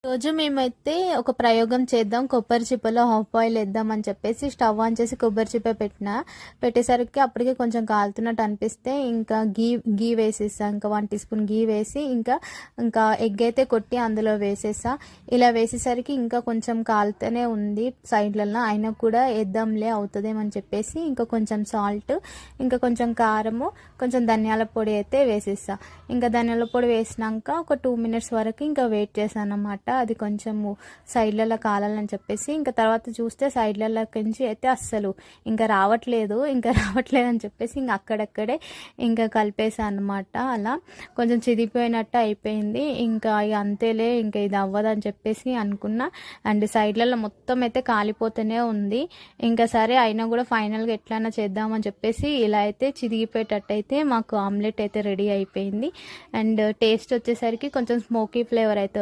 రోజు మేమైతే ఒక ప్రయోగం చేద్దాం, కొబ్బరి చిప్పలో హాఫ్ ఆయిల్ వేద్దాం అని చెప్పేసి స్టవ్ ఆన్ చేసి కొబ్బరి చిప్ప పెట్టేసరికి అప్పటికే కొంచెం కాలుతున్నట్టు అనిపిస్తే ఇంకా గీ వేసేసా. ఇంకా 1 టీ స్పూన్ గీ వేసి ఇంకా ఎగ్ అయితే కొట్టి అందులో వేసేసా. ఇలా వేసేసరికి ఇంకా కొంచెం కాలుతూనే ఉంది సైడ్లలో, అయినా కూడా వేద్దాంలే అవుతుందేమని చెప్పేసి ఇంకా కొంచెం సాల్ట్, ఇంకా కొంచెం కారము, కొంచెం ధనియాల పొడి అయితే వేసేసా. ఇంకా ధనియాల పొడి వేసినాక ఒక 2 మినిట్స్ వరకు ఇంకా వెయిట్ చేశాను అన్నమాట. అది కొంచెము సైడ్లలో కాలాలని చెప్పేసి ఇంకా తర్వాత చూస్తే సైడ్లలోకి నుంచి అయితే అస్సలు ఇంకా రావట్లేదు అని చెప్పేసి ఇంకా అక్కడక్కడే ఇంకా కలిపేసాను అనమాట. అలా కొంచెం చిదిపోయినట్టు అయిపోయింది. ఇంకా ఇక అంతేలే, ఇంకా ఇది అవ్వదని చెప్పేసి అనుకున్నా. అండ్ సైడ్లలో మొత్తం అయితే కాలిపోతూనే ఉంది. ఇంకా సరే అయినా కూడా ఫైనల్గా ఎట్లయినా చేద్దామని చెప్పేసి ఇలా అయితే చిదిగిపోయేటట్టు అయితే మాకు ఆమ్లెట్ అయితే రెడీ అయిపోయింది. అండ్ టేస్ట్ వచ్చేసరికి కొంచెం స్మోకీ ఫ్లేవర్ అయితే